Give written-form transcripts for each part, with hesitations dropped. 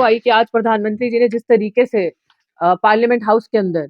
आई कि आज प्रधानमंत्री जी ने जिस तरीके से पार्लियामेंट हाउस के अंदर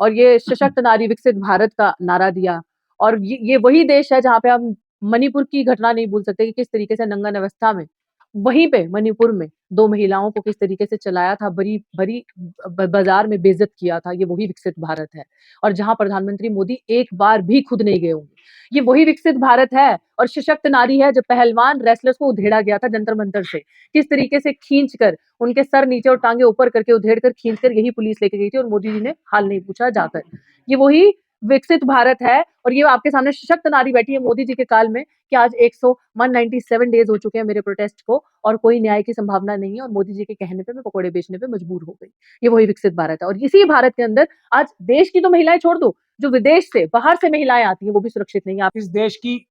और ये सशक्त नारी विकसित भारत का नारा दिया। और ये वही देश है जहां पे हम मणिपुर की घटना नहीं भूल सकते कि किस तरीके से नंगन अवस्था में वहीं पे मणिपुर में दो महिलाओं को किस तरीके से चलाया था, बड़ी बड़ी बाजार में बेइज्जत किया था। ये वही विकसित भारत है और जहां प्रधानमंत्री मोदी एक बार भी खुद नहीं गए होंगे। ये वही विकसित भारत है और सशक्त नारी है। जब पहलवान रेसलर्स को उधेड़ा गया था जंतर मंतर से, किस तरीके से खींच कर उनके सर नीचे और टांगे ऊपर करके उधेड़ कर खींच कर यही पुलिस लेके गई थी और मोदी जी ने हाल नहीं पूछा जाकर। ये वही विकसित भारत है और ये आपके सामने सशक्त नारी बैठी है मोदी जी के काल में कि आज 197 डेज हो चुके हैं मेरे प्रोटेस्ट को और कोई न्याय की संभावना नहीं है और मोदी जी के कहने पे मैं पकौड़े बेचने पे मजबूर हो गई। ये वही विकसित भारत है और इसी भारत के अंदर आज देश की तो महिलाएं छोड़ दो, जो विदेश से बाहर से महिलाएं आती हैं वो भी सुरक्षित नहीं है। इस देश की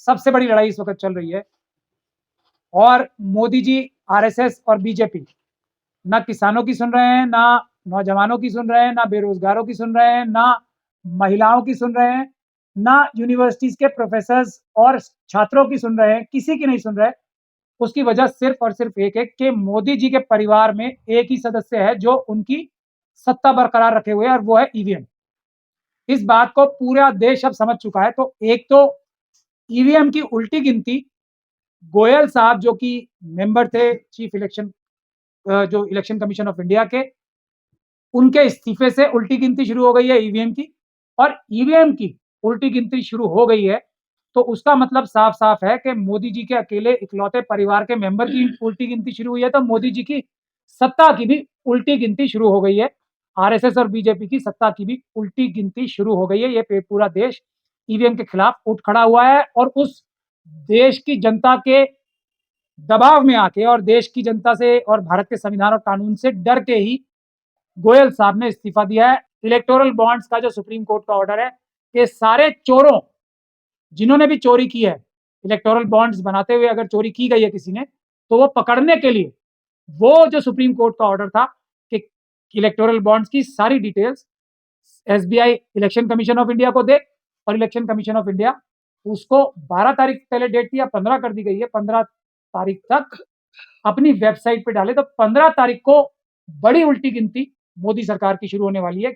सबसे बड़ी लड़ाई इस वक्त चल रही है और मोदी जी, आरएसएस और बीजेपी ना किसानों की सुन रहे हैं, ना नौजवानों की सुन रहे हैं, ना बेरोजगारों की सुन रहे हैं, ना महिलाओं की सुन रहे हैं, ना यूनिवर्सिटीज के प्रोफेसर्स और छात्रों की सुन रहे हैं, किसी की नहीं सुन रहे। उसकी वजह सिर्फ और सिर्फ एक है कि मोदी जी के परिवार में एक ही सदस्य है जो उनकी सत्ता बरकरार रखे हुए है और वो है ईवीएम। इस बात को पूरा देश अब समझ चुका है। तो एक तो ईवीएम की उल्टी गिनती, गोयल साहब जो कि मेंबर थे चीफ इलेक्शन जो इलेक्शन कमीशन ऑफ इंडिया के, उनके इस्तीफे से उल्टी गिनती शुरू हो गई है ईवीएम की। और ईवीएम की उल्टी गिनती शुरू हो गई है तो उसका मतलब साफ साफ है कि मोदी जी के अकेले इकलौते परिवार के मेंबर की उल्टी गिनती शुरू हुई है, तो मोदी जी की सत्ता की भी उल्टी गिनती शुरू हो गई है। आरएसएस और बीजेपी की सत्ता की भी उल्टी गिनती शुरू हो गई है। ये पूरा देश ईवीएम के खिलाफ उठ खड़ा हुआ है और उस देश की जनता के दबाव में आके और देश की जनता से और भारत के संविधान और कानून से डर के ही गोयल साहब ने इस्तीफा दिया है। इलेक्टोरल बॉन्ड्स का जो सुप्रीम कोर्ट का ऑर्डर है कि सारे चोरों, जिन्होंने भी चोरी की है, इलेक्टोरल बॉन्ड्स बनाते हुए अगर चोरी की गई है किसी ने, तो वो पकड़ने के लिए वो जो सुप्रीम कोर्ट का ऑर्डर था कि इलेक्टोरल बॉन्ड्स की सारी details SBI election commission of India को दे और इलेक्शन कमीशन ऑफ इंडिया उसको 12 तारीख पहले डेट थी या 15 कर दी गई है, 15 तारीख तक अपनी वेबसाइट पे डाले। तो 15 तारीख को बड़ी उल्टी गिनती मोदी सरकार की शुरू होने वाली है।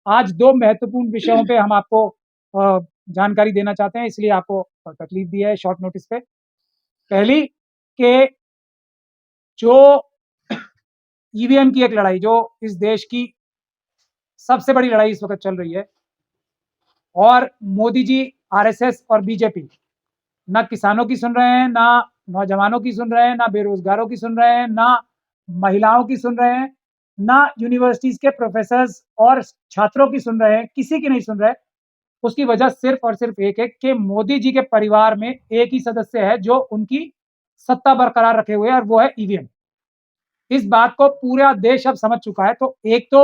आज दो महत्वपूर्ण विषयों पे हम आपको जानकारी देना चाहते हैं, इसलिए आपको तकलीफ दी है शॉर्ट नोटिस पे। पहली कि जो ईवीएम की एक लड़ाई, जो इस देश की सबसे बड़ी लड़ाई इस वक्त चल रही है और मोदी जी, आरएसएस और बीजेपी ना किसानों की सुन रहे हैं, ना नौजवानों की सुन रहे हैं, ना बेरोजगारों की सुन रहे हैं, ना महिलाओं की सुन रहे हैं, ना यूनिवर्सिटीज के प्रोफेसर्स और छात्रों की सुन रहे हैं, किसी की नहीं सुन रहे। उसकी वजह सिर्फ और सिर्फ एक है कि मोदी जी के परिवार में एक ही सदस्य है जो उनकी सत्ता बरकरार रखे हुए है और वो है ईवीएम। इस बात को पूरा देश अब समझ चुका है। तो एक तो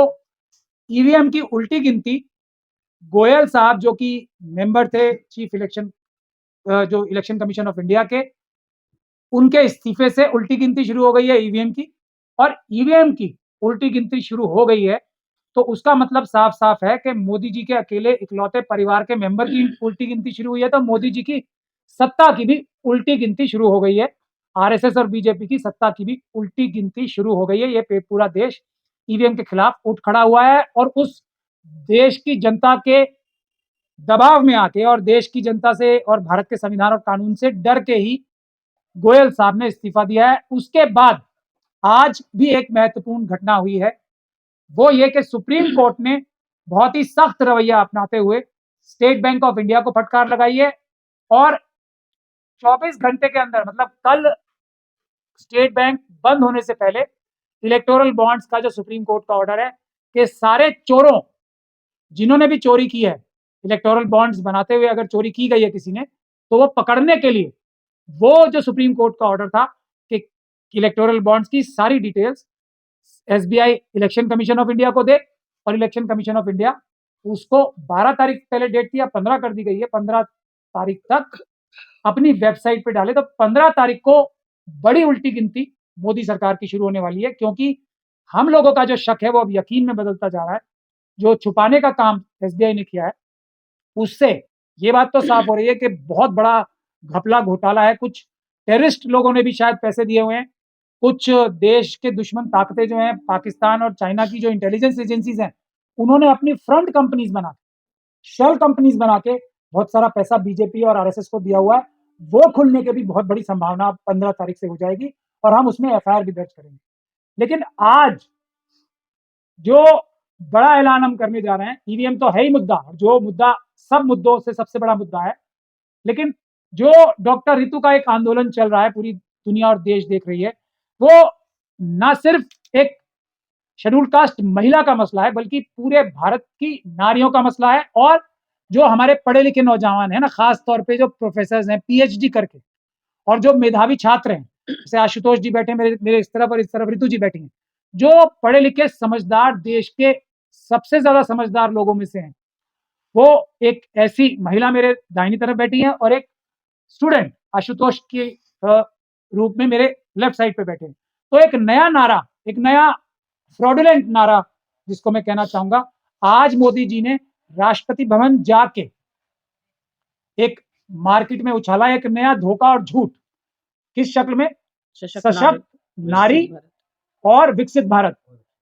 ईवीएम की उल्टी गिनती, गोयल साहब जो कि मेंबर थे चीफ इलेक्शन जो इलेक्शन कमीशन ऑफ इंडिया के, उनके इस्तीफे से उल्टी गिनती शुरू हो गई है ईवीएम की। और ईवीएम की उल्टी गिनती शुरू हो गई है तो उसका मतलब साफ साफ है कि मोदी जी के अकेले इकलौते परिवार के मेंबर की उल्टी गिनती शुरू हुई है, तो मोदी जी की सत्ता की भी उल्टी गिनती शुरू हो गई है। आरएसएस और बीजेपी की सत्ता की भी उल्टी गिनती शुरू हो गई है। ये पूरा देश ईवीएम के खिलाफ उठ खड़ा हुआ है और उस देश की जनता के दबाव में आके और देश की जनता से और भारत के संविधान और कानून से डर के ही गोयल साहब ने इस्तीफा दिया है। उसके बाद आज भी एक महत्वपूर्ण घटना हुई है, वो ये कि सुप्रीम कोर्ट ने बहुत ही सख्त रवैया अपनाते हुए स्टेट बैंक ऑफ इंडिया को फटकार लगाई है और 24 घंटे के अंदर, मतलब कल स्टेट बैंक बंद होने से पहले, इलेक्टोरल बॉन्ड्स का जो सुप्रीम कोर्ट का ऑर्डर है कि सारे चोरों, जिन्होंने भी चोरी की है, इलेक्टोरल बॉन्ड्स बनाते हुए अगर चोरी की गई है किसी ने, तो वो पकड़ने के लिए वो जो सुप्रीम कोर्ट का ऑर्डर था कि इलेक्टोरल बॉन्ड्स की सारी details SBI election commission of India को दे और इलेक्शन कमीशन ऑफ इंडिया उसको 12 तारीख पहले डेट थी या 15 कर दी गई है, 15 तारीख तक अपनी वेबसाइट पे डाले। तो 15 तारीख को बड़ी उल्टी गिनती मोदी सरकार की शुरू होने वाली है, क्योंकि हम लोगों का जो शक है वो अब यकीन में बदलता जा रहा है। जो छुपाने का काम एसबीआई ने किया है उससे ये बात तो साफ हो रही है कि बहुत बड़ा घपला घोटाला है, कुछ टेररिस्ट लोगों ने भी शायद पैसे दिए हुए हैं, कुछ देश के दुश्मन ताकतें जो हैं पाकिस्तान और चाइना की जो इंटेलिजेंस एजेंसीज हैं, उन्होंने अपनी फ्रंट कंपनीज बना शेल कंपनीज बना के बहुत सारा पैसा बीजेपी और आरएसएस को दिया हुआ है। वो खुलने की भी बहुत बड़ी संभावना 15 तारीख से हो जाएगी और हम उसमें एफआईआर भी दर्ज करेंगे। लेकिन आज जो बड़ा ऐलान हम करने जा रहे हैं, ईवीएम तो है ही मुद्दा, जो मुद्दा सब मुद्दों से सबसे बड़ा मुद्दा है, लेकिन जो डॉक्टर रितु का एक आंदोलन चल रहा है, पूरी दुनिया और देश देख रही है, वो ना सिर्फ एक शेड्यूल कास्ट महिला का मसला है, बल्कि पूरे भारत की नारियों का मसला है। और जो हमारे पढ़े लिखे नौजवान हैं ना, खास तौर पे जो प्रोफेसर हैं पीएचडी करके, और जो मेधावी छात्र हैं, जैसे आशुतोष जी बैठे मेरे मेरे इस तरफ और इस तरफ रितु जी बैठी हैं, जो पढ़े लिखे समझदार, देश के सबसे ज्यादा समझदार लोगों में से हैं, वो एक ऐसी महिला मेरे दाहिनी तरफ बैठी है और एक स्टूडेंट आशुतोष के रूप में मेरे लेफ्ट साइड पे बैठे हैं। तो एक नया नारा, एक नया फ्रॉडुलेंट नारा जिसको मैं कहना चाहूंगा, आज मोदी जी ने राष्ट्रपति भवन जाके एक मार्केट में उछाला, एक नया धोखा और झूठ, किस शक्ल में? सशक्त नारी और विकसित भारत।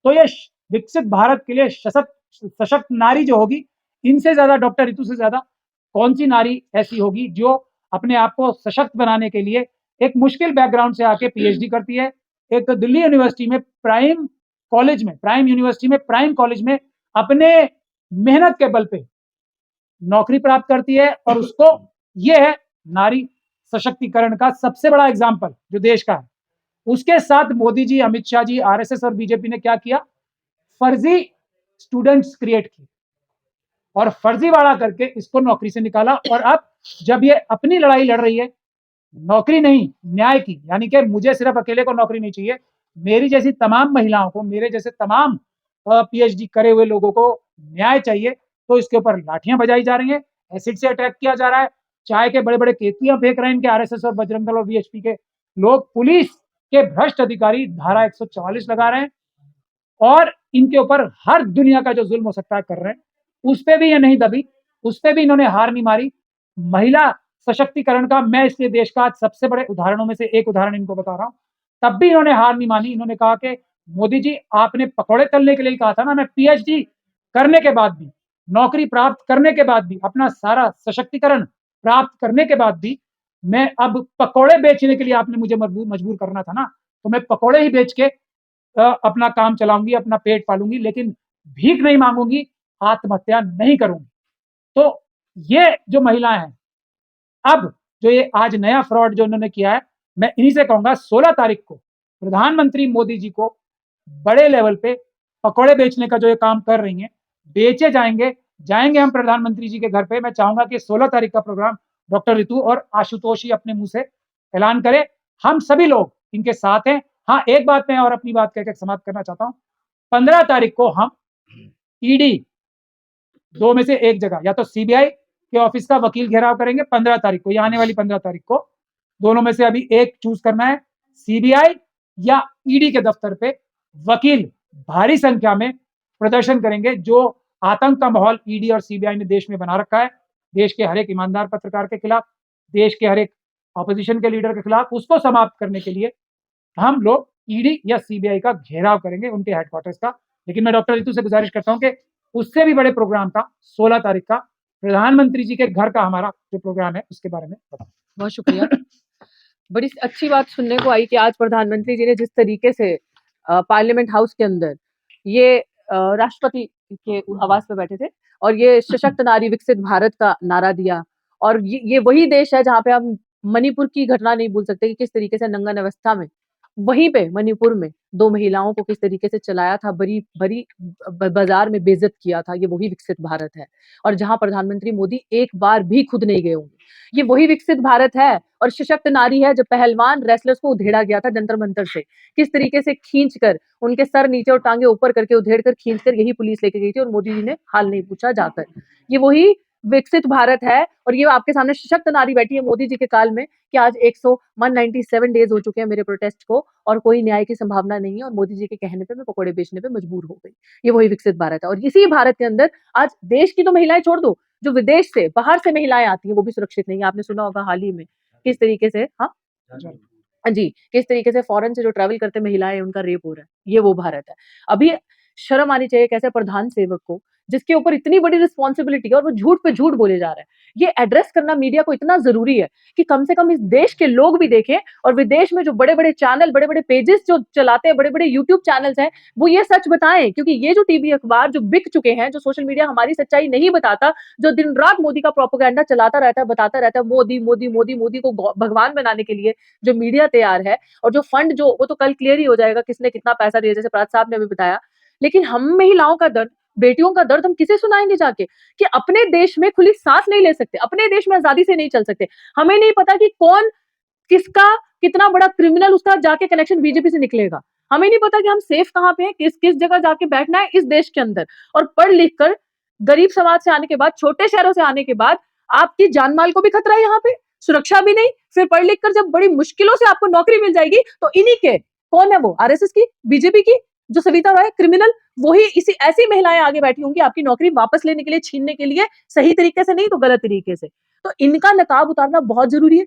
तो ये विकसित भारत के लिए सशक्त नारी जो होगी, इनसे ज्यादा, डॉक्टर रितु से ज्यादा कौन सी नारी ऐसी होगी जो अपने आप को सशक्त बनाने के लिए एक मुश्किल बैकग्राउंड से आके पीएचडी करती है, एक दिल्ली यूनिवर्सिटी में प्राइम कॉलेज में अपने मेहनत के बल पे नौकरी प्राप्त करती है, और उसको ये है नारी सशक्तिकरण का सबसे बड़ा एग्जाम्पल जो देश का है। उसके साथ मोदी जी, अमित शाह जी, आरएसएस और बीजेपी ने क्या किया? फर्जी स्टूडेंट्स क्रिएट किए और फर्जीवाड़ा करके इसको नौकरी से निकाला। और अब जब ये अपनी लड़ाई लड़ रही है, नौकरी नहीं, न्याय की, यानी कि मुझे सिर्फ अकेले को नौकरी नहीं चाहिए, मेरी जैसी तमाम महिलाओं को, मेरे जैसे तमाम पीएचडी करे हुए लोगों को न्याय चाहिए, तो इसके ऊपर लाठियां बजाई जा रही हैं, एसिड से अटैक किया जा रहा है, चाय के बड़े बड़े केतलियां फेंक रहे हैं इनके आरएसएस और बजरंग दल और वीएचपी के लोग, पुलिस के भ्रष्ट अधिकारी धारा 144 लगा रहे हैं और इनके ऊपर हर दुनिया का जो जुल्म हो सकता है कर रहे हैं। उस पर भी ये नहीं दबी, उस पर भी इन्होंने हार नहीं मारी। महिला सशक्तिकरण का मैं इसलिए देश का आज सबसे बड़े उदाहरणों में से एक उदाहरण इनको बता रहा हूं, तब भी इन्होंने हार नहीं मानी। इन्होंने कहा कि मोदी जी, आपने पकौड़े तलने के लिए कहा था ना, मैं पीएचडी करने के बाद भी, नौकरी प्राप्त करने के बाद भी, अपना सारा सशक्तिकरण प्राप्त करने के बाद भी, मैं अब पकौड़े बेचने के लिए आपने मुझे मजबूर करना था ना, तो मैं पकौड़े ही बेच के अपना काम चलाऊंगी, अपना पेट पालूंगी, लेकिन भीख नहीं मांगूंगी, आत्महत्या नहीं करूंगी। तो ये जो महिलाएं हैं, अब जो ये आज नया फ्रॉड जो उन्होंने किया है, मैं इन्हीं से कहूंगा 16 तारीख को प्रधानमंत्री मोदी जी को बड़े लेवल पे पकौड़े बेचने का जो ये काम कर रही हैं, बेचे जाएंगे हम प्रधानमंत्री जी के घर पे। मैं चाहूंगा कि 16 तारीख का प्रोग्राम डॉक्टर रितु और आशुतोष ही अपने मुंह से ऐलान करें, हम सभी लोग इनके साथ हैं। हाँ, एक बात मैं और अपनी बात कहकर समाप्त करना चाहता हूं, 15 तारीख को हम ईडी, दो में से एक जगह, या तो सीबीआई के ऑफिस का वकील घेराव करेंगे 15 तारीख को, या आने वाली 15 तारीख को, दोनों में से अभी एक चूज करना है, सीबीआई या ईडी के दफ्तर पे वकील भारी संख्या में प्रदर्शन करेंगे। जो आतंक का माहौल ईडी और सीबीआई ने देश में बना रखा है, देश के हर एक ईमानदार पत्रकार के खिलाफ, देश के हर एक ऑपोजिशन के लीडर के खिलाफ, उसको समाप्त करने के लिए हम लोग ईडी या सीबीआई का घेराव करेंगे, उनके हेडक्वार्टर्स का। लेकिन मैं डॉक्टर रितु से गुजारिश करता हूं कि उससे भी बड़े प्रोग्राम का 16 तारीख का प्रधानमंत्री जी के घर का हमारा जो प्रोग्राम है, उसके बारे में बताओ। बहुत शुक्रिया। बड़ी अच्छी बात सुनने को आई कि आज प्रधानमंत्री जी ने जिस तरीके से पार्लियामेंट हाउस के अंदर ये राष्ट्रपति के आवास पे बैठे थे और ये सशक्त नारी विकसित भारत का नारा दिया, और ये वही देश है जहाँ पे हम मणिपुर की घटना नहीं भूल सकते कि किस तरीके से नंगन अवस्था में वहीं पे मणिपुर में 2 महिलाओं को किस तरीके से चलाया था, बड़ी भरी बाजार में बेइज्जत किया था। ये वही विकसित भारत है, और जहां प्रधानमंत्री मोदी एक बार भी खुद नहीं गए होंगे, ये वही विकसित भारत है। और सशक्त नारी है, जब पहलवान रेसलर्स को उधेड़ा गया था जंतर मंतर से, किस तरीके से खींचकर उनके सर नीचे और टांगे ऊपर करके उधेड़ कर खींचकर यही पुलिस लेके गई थी, और मोदी जी ने हाल नहीं पूछा जाकर। ये वही विकसित भारत है। और ये आपके सामने सशक्त नारी बैठी है मोदी जी के काल में कि आज 197 डेज हो चुके हैं मेरे प्रोटेस्ट को, और कोई न्याय की संभावना नहीं है, और मोदी जी के कहने पे मैं पकौड़े बेचने पे मजबूर हो गई। ये वही विकसित भारत है। और इसी भारत के अंदर आज देश की तो महिलाएं छोड़ दो, जो विदेश से, बाहर से महिलाएं आती हैं, वो भी सुरक्षित नहीं है। आपने सुना होगा हाल ही में किस तरीके से हाँ जी। जी, किस तरीके से फॉरेन से जो ट्रैवल करते महिलाएँ हैं, उनका रेप हो रहा है, ये वो भारत है। अभी शर्म आनी चाहिए एक ऐसे प्रधान सेवक को, जिसके ऊपर इतनी बड़ी रिस्पॉन्सिबिलिटी है और वो झूठ पे झूठ बोले जा रहा है। ये एड्रेस करना मीडिया को इतना ज़रूरी है कि कम से कम इस देश के लोग भी देखें और विदेश में जो बड़े-बड़े चैनल, बड़े-बड़े पेजेज़ जो चलाते हैं, बड़े-बड़े यूट्यूब चैनल्स हैं, वो ये सच बताएँ क्योंकि ये जो टीवी अखबार जो बिक चुके हैं, जो सोशल मीडिया हमारी सच्चाई नहीं बताता, जो दिन-रात मोदी का प्रोपेगेंडा चलाता रहता है, बताता रहता है, मोदी, मोदी, मोदी, मोदी को गौ भगवान बनाने के लिए जो मीडिया तैयार है और जो फंड जो वो तो कल क्लियर ही हो जाएगा किसने कितना पैसा दिया, जैसे पराग साहब ने अभी बताया। लेकिन हम महिलाओं का दर्द, बेटियों का दर्द हम किसे सुनाएँगे जाके कि अपने देश में खुली साँस नहीं ले सकते, अपने देश में आज़ादी से नहीं चल सकते। हमें नहीं पता कि कौन किसका कितना बड़ा क्रिमिनल उसका जाके कनेक्शन बीजेपी से निकलेगा। हमें नहीं पता कि हम सेफ कहाँ पे हैं, किस-किस जगह जाके बैठना है इस देश के अंदर और पढ़ लिख कर गरीब समाज से आने के बाद, छोटे शहरों से आने के बाद आपकी जान-माल को भी खतरा है यहाँ पे, सुरक्षा भी नहीं, फिर पढ़ लिख कर जब बड़ी मुश्किलों से आपको नौकरी मिल जाएगी, तो इन्हीं के कौन है वो आरएसएस की, बीजेपी की, जो सविता रॉय क्रिमिनल, वही इसी ऐसी महिलाएँ आगे बैठी होंगी आपकी नौकरी वापस लेने के लिए, छीनने के लिए, सही तरीके से नहीं तो गलत तरीके से। तो इनका नकाब उतारना बहुत ज़रूरी है।